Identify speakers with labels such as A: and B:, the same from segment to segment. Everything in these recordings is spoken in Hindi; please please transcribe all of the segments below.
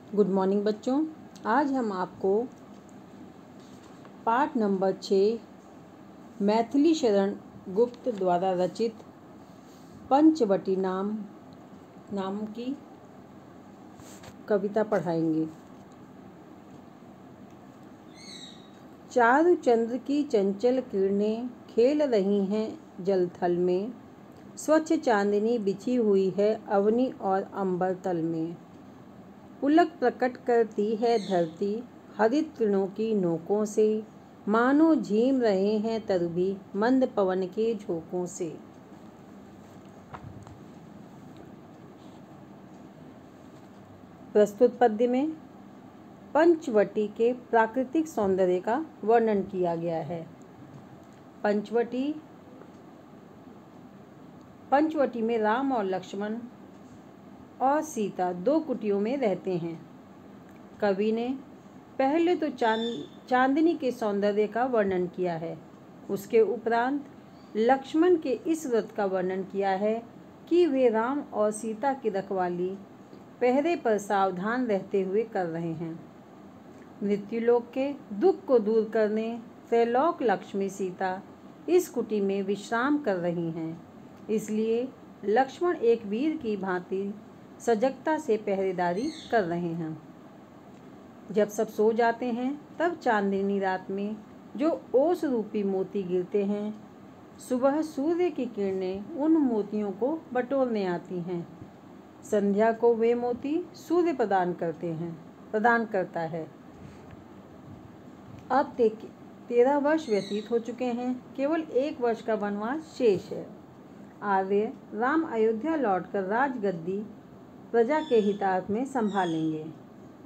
A: गुड मॉर्निंग बच्चों। आज हम आपको पाठ नंबर 6 मैथिली शरण गुप्त द्वारा रचित पंचवटी नाम की कविता पढ़ाएंगे। चारु चंद्र की चंचल किरणें खेल रही हैं जल थल में, स्वच्छ चांदनी बिछी हुई है अवनी और अंबर तल में। पुलक प्रकट करती है धरती हरित किरणों की नोकों से, मानो झीम रहे हैं तरबी मंद पवन के झोंकों से। प्रस्तुत पद्य में पंचवटी के प्राकृतिक सौंदर्य का वर्णन किया गया है। पंचवटी में राम और लक्ष्मण और सीता दो कुटियों में रहते हैं। कवि ने पहले तो चांदनी के सौंदर्य का वर्णन किया है, उसके उपरांत लक्ष्मण के इस व्रत का वर्णन किया है कि वे राम और सीता की रखवाली पहरे पर सावधान रहते हुए कर रहे हैं। मृत्युलोक के दुख को दूर करने त्रैलोक लक्ष्मी सीता इस कुटी में विश्राम कर रही हैं, इसलिए लक्ष्मण एक वीर की भांति सजगता से पहरेदारी कर रहे हैं। जब सब सो जाते हैं तब चांदनी रात में जो ओस रूपी मोती गिरते हैं, सुबह सूर्य की किरणें उन मोतियों को बटोरने आती हैं। संध्या को वे मोती सूर्य प्रदान करता है। अब 13 वर्ष व्यतीत हो चुके हैं, केवल 1 वर्ष का वनवास शेष है। आर्य राम अयोध्या लौटकर राजगद्दी प्रजा के हितार्थ में संभालेंगे।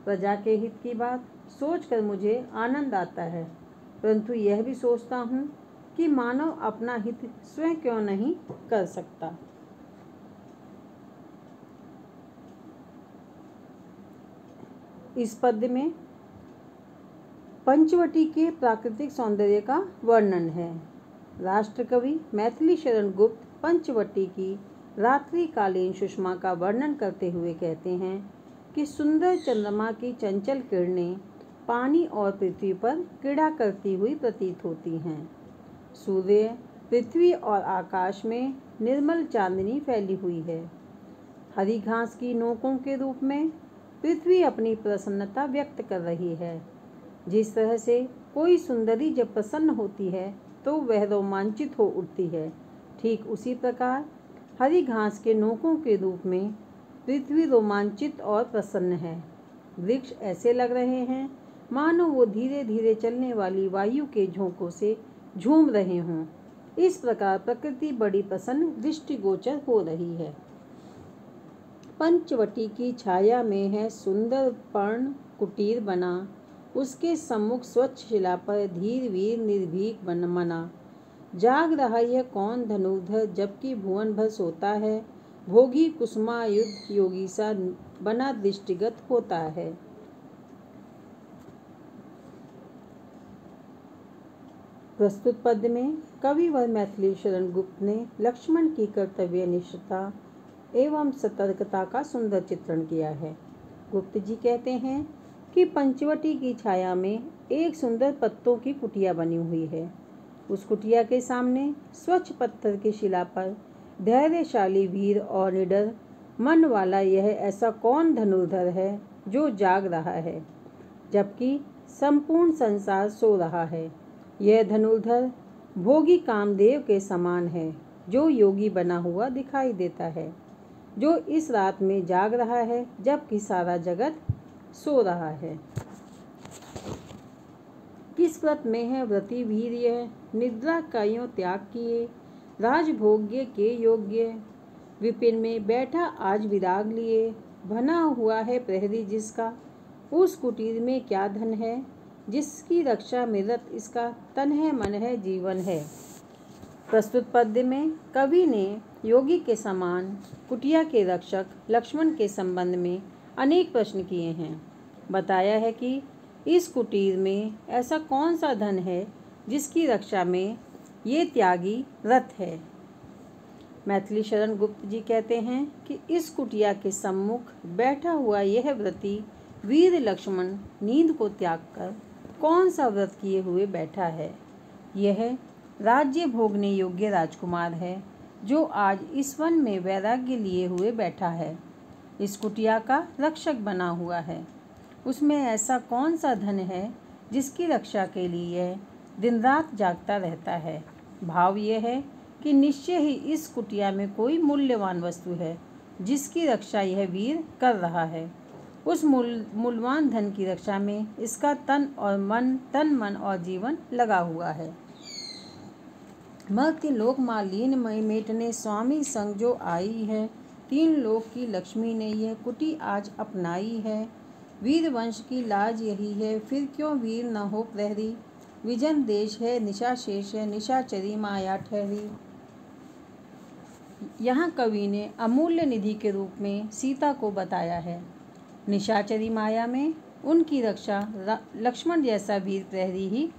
A: प्रजा के हित की बात सोचकर मुझे आनंद आता है, परंतु यह भी सोचता हूँ कि मानव अपना हित स्वयं क्यों नहीं कर सकता। इस पद्य में पंचवटी के प्राकृतिक सौंदर्य का वर्णन है। राष्ट्रकवि मैथिली शरण गुप्त पंचवटी की रात्रिकालीन सुषमा का वर्णन करते हुए कहते हैं कि सुंदर चंद्रमा की चंचल किरणें पानी और पृथ्वी पर क्रीड़ा करती हुई प्रतीत होती हैं। सूर्य, पृथ्वी और आकाश में निर्मल चांदनी फैली हुई है। हरी घास की नोकों के रूप में पृथ्वी अपनी प्रसन्नता व्यक्त कर रही है। जिस तरह से कोई सुंदरी जब प्रसन्न होती है तो वह रोमांचित हो उठती है, ठीक उसी प्रकार हरी घास के नोकों के रूप में पृथ्वी रोमांचित और प्रसन्न है। वृक्ष ऐसे लग रहे हैं मानो वो धीरे धीरे चलने वाली वायु के झोंकों से झूम रहे हों। इस प्रकार प्रकृति बड़ी प्रसन्न दृष्टिगोचर हो रही है। पंचवटी की छाया में है सुंदर पर्ण कुटीर बना, उसके सम्मुख स्वच्छ शिला पर धीर वीर निर्भीक मना। जाग रहा यह कौन धनुर्धर जबकि भुवन भर सोता है, भोगी कुसुमायुध योगी सा बना दृष्टिगत होता है। प्रस्तुत पद्य में कविवर मैथिली शरण गुप्त ने लक्ष्मण की कर्तव्यनिष्ठता एवं सतर्कता का सुंदर चित्रण किया है। गुप्त जी कहते हैं कि पंचवटी की छाया में एक सुंदर पत्तों की कुटिया बनी हुई है। उस कुटिया के सामने स्वच्छ पत्थर की शिला पर धैर्यशाली वीर और निडर मन वाला यह ऐसा कौन धनुर्धर है जो जाग रहा है जबकि संपूर्ण संसार सो रहा है। यह धनुर्धर भोगी कामदेव के समान है, जो योगी बना हुआ दिखाई देता है, जो इस रात में जाग रहा है जबकि सारा जगत सो रहा है। किस व्रत में है व्रती वीर यह, निद्रा का यूं त्याग किए, राजभोग्य के योग्य विपिन में बैठा आज विराग लिए। बना हुआ है प्रहरी जिसका, उस कुटीर में क्या धन है, जिसकी रक्षा में रत इसका तन है मन है जीवन है। प्रस्तुत पद्य में कवि ने योगी के समान कुटिया के रक्षक लक्ष्मण के संबंध में अनेक प्रश्न किए हैं। बताया है कि इस कुटीर में ऐसा कौन सा धन है जिसकी रक्षा में ये त्यागी रत है। मैथिली शरण गुप्त जी कहते हैं कि इस कुटिया के सम्मुख बैठा हुआ यह व्रती वीर लक्ष्मण नींद को त्याग कर कौन सा व्रत किए हुए बैठा है। यह राज्य भोगने योग्य राजकुमार है जो आज इस वन में वैराग्य लिए हुए बैठा है, इस कुटिया का रक्षक बना हुआ है। उसमें ऐसा कौन सा धन है जिसकी रक्षा के लिए यह दिन रात जागता रहता है। भाव यह है कि निश्चय ही इस कुटिया में कोई मूल्यवान वस्तु है जिसकी रक्षा यह वीर कर रहा है। उस मूल्यवान धन की रक्षा में इसका तन मन और जीवन लगा हुआ है। मर्त्य लोक मालिन मेटने स्वामी संग जो आई है, तीन लोक की लक्ष्मी ने यह कुटी आज अपनाई है। वीर वंश की लाज यही है, फिर क्यों वीर न हो प्रहरी। विजन देश है निशा शेष है, निशाचरी माया ठहरी। यहाँ कवि ने अमूल्य निधि के रूप में सीता को बताया है। निशाचरी माया में उनकी रक्षा लक्ष्मण जैसा वीर प्रहरी ही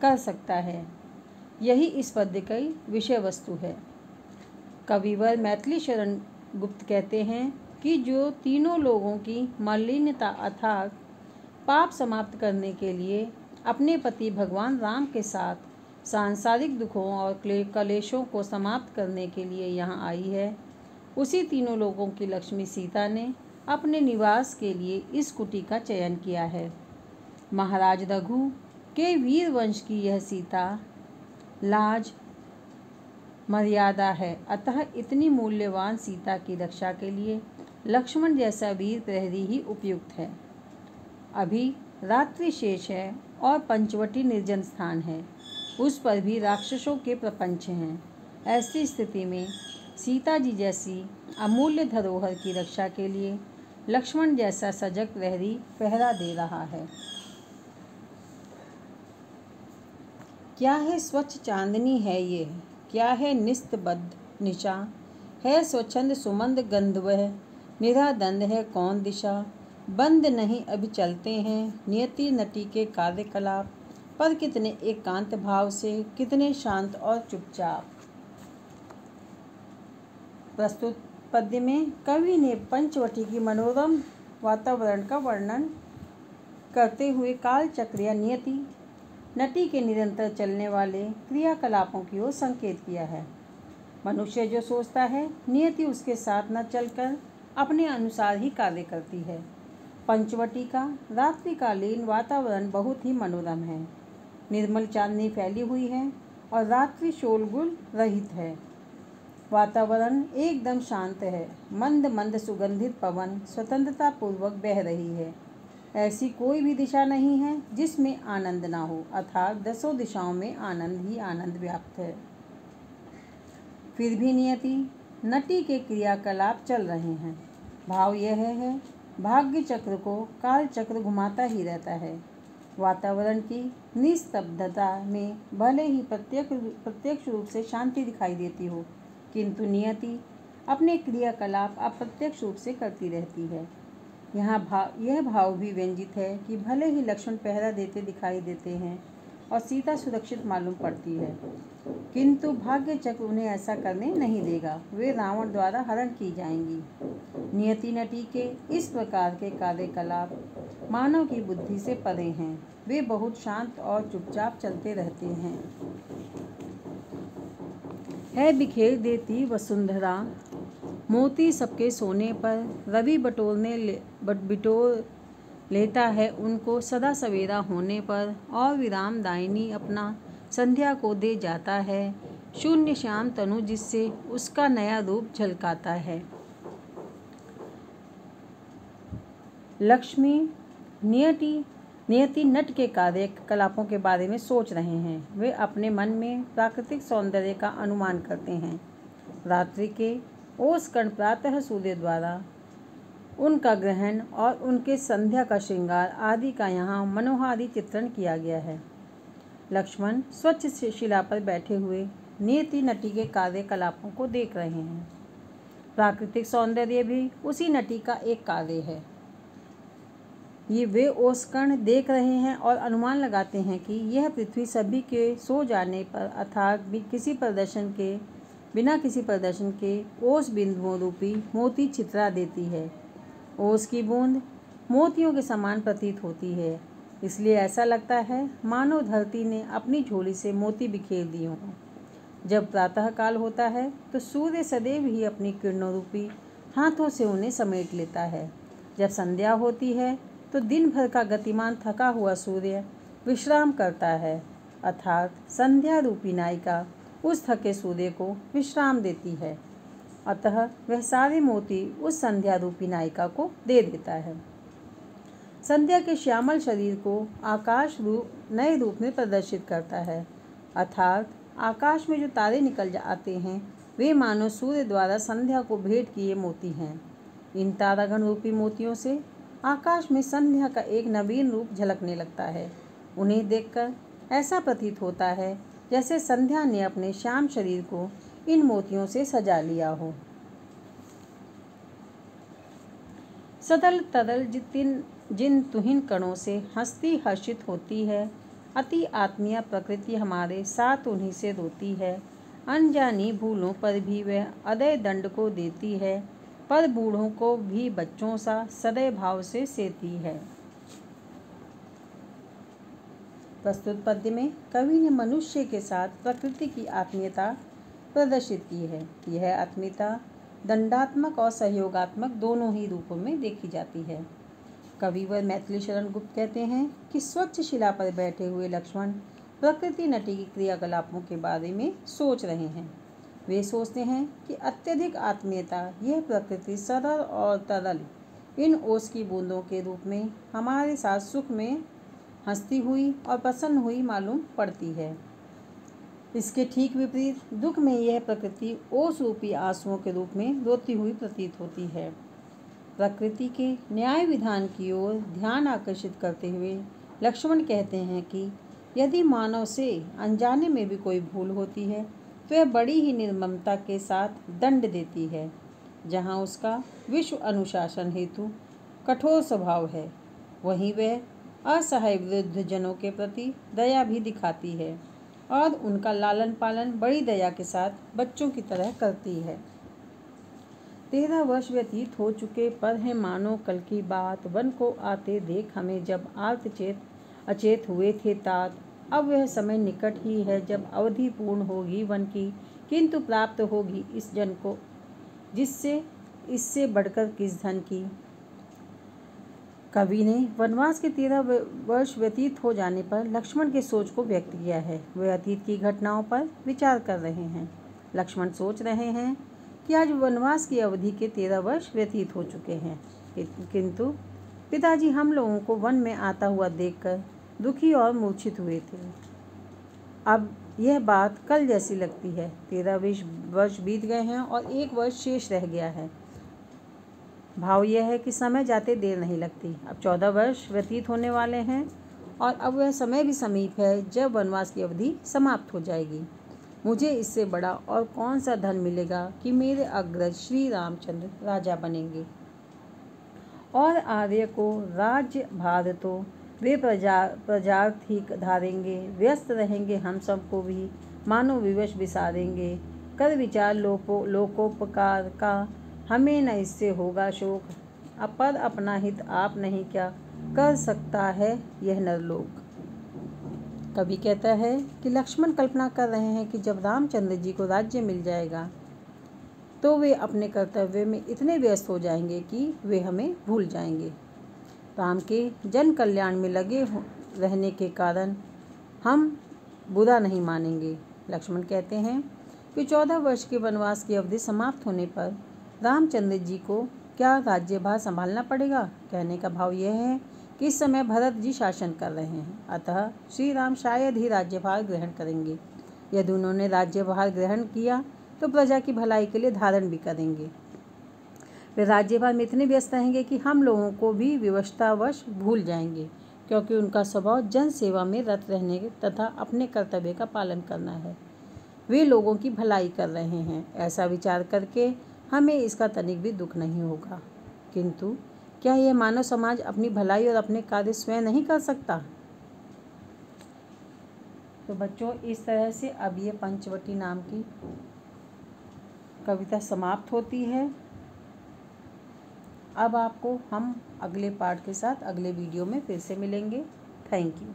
A: कर सकता है। यही इस पद्य की विषय वस्तु है। कविवर मैथिली शरण गुप्त कहते हैं कि जो तीनों लोगों की मलिनता अर्थात पाप समाप्त करने के लिए अपने पति भगवान राम के साथ सांसारिक दुखों और कलेशों को समाप्त करने के लिए यहाँ आई है, उसी तीनों लोगों की लक्ष्मी सीता ने अपने निवास के लिए इस कुटी का चयन किया है। महाराज रघु के वीर वंश की यह सीता लाज मर्यादा है, अतः इतनी मूल्यवान सीता की रक्षा के लिए लक्ष्मण जैसा वीर प्रहरी ही उपयुक्त है। अभी रात्रि शेष है और पंचवटी निर्जन स्थान है, उस पर भी राक्षसों के प्रपंच हैं। ऐसी स्थिति में सीता जी जैसी अमूल्य धरोहर की रक्षा के लिए लक्ष्मण जैसा सजग प्रहरी पहरा दे रहा है। क्या है स्वच्छ चांदनी है ये, क्या है निस्तबद्ध निशा, है स्वच्छंद सुमंद गंध वह, निरादंड है कौन दिशा। बंद नहीं अभी चलते हैं नियति नटी के कार्यकलाप, पर कितने एकांत भाव से कितने शांत और चुपचाप। प्रस्तुत पद्य में कवि ने पंचवटी की मनोरम वातावरण का वर्णन करते हुए कालचक्र या नियति नटी के निरंतर चलने वाले क्रियाकलापों की ओर संकेत किया है। मनुष्य जो सोचता है नियति उसके साथ न चलकर अपने अनुसार ही कार्य करती है। पंचवटी का रात्रिकालीन वातावरण बहुत ही मनोरम है। निर्मल चांदनी फैली हुई है और रात्रि शोरगुल रहित है। वातावरण एकदम शांत है। मंद मंद सुगंधित पवन स्वतंत्रता पूर्वक बह रही है। ऐसी कोई भी दिशा नहीं है जिसमें आनंद ना हो, अर्थात दसों दिशाओं में आनंद ही आनंद व्याप्त है। फिर भी नियति नटी के क्रियाकलाप चल रहे हैं। भाव यह है भाग्य चक्र को काल चक्र घुमाता ही रहता है। वातावरण की निस्तब्धता में भले ही प्रत्यक्ष रूप से शांति दिखाई देती हो, किंतु नियति अपने क्रियाकलाप अप्रत्यक्ष रूप से करती रहती है। यह भाव भी व्यंजित है कि भले ही लक्ष्मण पहरा देते दिखाई देते हैं और सीता सुरक्षित मालूम पड़ती है, किंतु भाग्य चक्र उन्हें ऐसा करने नहीं देगा। वे रावण द्वारा हरण की जाएंगी। नियति नटी के इस प्रकार के कार्यकलाप मानव की बुद्धि से परे हैं। वे बहुत शांत और चुपचाप चलते रहते हैं। है बिखेर देती वसुंधरा मोती सबके सोने पर, रवि बिटोर लेता है उनको सदा सवेरा होने पर, और विराम दायिनी अपना संध्या को दे जाता है। शून्य श्याम तनु जिससे उसका नया रूप झलकाता है। लक्ष्मी नियति नट के कार्यकलापों के बारे में सोच रहे हैं। वे अपने मन में प्राकृतिक सौंदर्य का अनुमान करते हैं। रात्रि के ओस कण प्रातः सूर्य द्वारा उनका ग्रहण और उनके संध्या का श्रृंगार आदि का यहाँ मनोहारी चित्रण किया गया है। लक्ष्मण स्वच्छ शिला पर बैठे हुए नियति नटी के कार्यकलापों को देख रहे हैं। प्राकृतिक सौंदर्य भी उसी नटी का एक कार्य है। ये वे ओसकण देख रहे हैं और अनुमान लगाते हैं कि यह पृथ्वी सभी के सो जाने पर अर्थात बिना किसी प्रदर्शन के ओस बिंदुओं रूपी मोती छितरा देती है। ओस की बूंद मोतियों के समान प्रतीत होती है। इसलिए ऐसा लगता है मानो धरती ने अपनी झोली से मोती बिखेर दिए हों। जब प्रातःकाल होता है तो सूर्य सदैव ही अपनी किरणों रूपी हाथों से उन्हें समेट लेता है। जब संध्या होती है तो दिन भर का गतिमान थका हुआ सूर्य विश्राम करता है, अर्थात संध्या रूपी नायिका उस थके सूर्य को विश्राम देती है। अतः वह सारे मोती उस संध्या रूपी नायिका को दे देता है। संध्या के श्यामल शरीर को आकाश नए रूप में प्रदर्शित करता है, अर्थात आकाश में जो तारे निकल आते हैं वे मानो सूर्य द्वारा संध्या को भेंट किए मोती हैं। इन तारागण रूपी मोतियों से आकाश में संध्या का एक नवीन रूप झलकने लगता है। उन्हें देखकर ऐसा प्रतीत होता है जैसे संध्या ने अपने श्याम शरीर को इन मोतियों से सजा लिया हो। सदल तरल जिन तुहिन कणों से हस्ती हर्षित होती है, अति आत्मीय प्रकृति हमारे साथ उन्हीं से रोती है। अनजानी भूलों पर भी वह अदय दंड को देती है, पर बूढ़ों को भी बच्चों सा सदय भाव से सेती है। प्रस्तुत पद्य में कवि ने मनुष्य के साथ प्रकृति की आत्मीयता प्रदर्शित की है। यह आत्मीयता दंडात्मक और सहयोगात्मक दोनों ही रूपों में देखी जाती है। कविवर मैथिली शरण गुप्त कहते हैं कि स्वच्छ शिला पर बैठे हुए लक्ष्मण प्रकृति नटी की क्रियाकलापों के बारे में सोच रहे हैं। वे सोचते हैं कि अत्यधिक आत्मीयता यह प्रकृति सरल और तरल इन ओस की बूंदों के रूप में हमारे साथ सुख में हंसती हुई और प्रसन्न हुई मालूम पड़ती है। इसके ठीक विपरीत दुख में यह प्रकृति ओस रूपी आंसुओं के रूप में रोती हुई प्रतीत होती है। प्रकृति के न्याय विधान की ओर ध्यान आकर्षित करते हुए लक्ष्मण कहते हैं कि यदि मानव से अनजाने में भी कोई भूल होती है तो वह बड़ी ही निर्ममता के साथ दंड देती है। जहाँ उसका विश्व अनुशासन हेतु कठोर स्वभाव है, वहीं वह असहाय वृद्ध जनों के प्रति दया भी दिखाती है और उनका लालन पालन बड़ी दया के साथ बच्चों की तरह करती है। 13 वर्ष व्यतीत हो चुके पर है मानो कल की बात, वन को आते देख हमें जब आर्त अचेत हुए थे तात। अब वह समय निकट ही है जब अवधि पूर्ण होगी वन की, किंतु प्राप्त होगी इस जन को जिससे इससे बढ़कर किस धन की। कवि ने वनवास के 13 वर्ष व्यतीत हो जाने पर लक्ष्मण के सोच को व्यक्त किया है। वे अतीत की घटनाओं पर विचार कर रहे हैं। लक्ष्मण सोच रहे हैं कि आज वनवास की अवधि के 13 वर्ष व्यतीत हो चुके हैं, किंतु पिताजी हम लोगों को वन में आता हुआ देखकर दुखी और मूर्छित हुए थे। अब यह बात कल जैसी लगती है। 13 वर्ष बीत गए हैं और 1 वर्ष शेष रह गया है। भाव यह है कि समय जाते देर नहीं लगती। अब 14 वर्ष व्यतीत होने वाले हैं और अब वह समय भी समीप है जब वनवास की अवधि समाप्त हो जाएगी। मुझे इससे बड़ा और कौन सा धन मिलेगा कि मेरे अग्रज श्री रामचंद्र राजा बनेंगे और आर्य को राज्य भार तो वे प्रजार्थी धारेंगे। व्यस्त रहेंगे हम सबको भी मानो विवश बिसारेंगे। कर विचार लोकोपकार का हमें न इससे होगा शोक। पर अपना हित आप नहीं क्या कर सकता है यह नरलोक। कवि कहता है कि लक्ष्मण कल्पना कर रहे हैं कि जब रामचंद्र जी को राज्य मिल जाएगा तो वे अपने कर्तव्य में इतने व्यस्त हो जाएंगे कि वे हमें भूल जाएंगे। राम के जन कल्याण में लगे रहने के कारण हम बुरा नहीं मानेंगे। लक्ष्मण कहते हैं कि 14 वर्ष के वनवास की अवधि समाप्त होने पर रामचंद्र जी को क्या राज्यभार संभालना पड़ेगा। कहने का भाव यह है कि इस समय भरत जी शासन कर रहे हैं, अतः श्री राम शायद ही राज्यभार ग्रहण करेंगे। यदि उन्होंने राज्यभार ग्रहण किया तो प्रजा की भलाई के लिए धारण भी करेंगे। वे राज्यभार में इतने व्यस्त रहेंगे कि हम लोगों को भी विवशतावश भूल जाएंगे, क्योंकि उनका स्वभाव जन सेवा में रत रहने तथा अपने कर्तव्य का पालन करना है। वे लोगों की भलाई कर रहे हैं, ऐसा विचार करके हमें इसका तनिक भी दुख नहीं होगा। किंतु क्या यह मानव समाज अपनी भलाई और अपने कार्य स्वयं नहीं कर सकता। तो बच्चों, इस तरह से अब ये पंचवटी नाम की कविता समाप्त होती है। अब आपको हम अगले पार्ट के साथ अगले वीडियो में फिर से मिलेंगे। Thank you.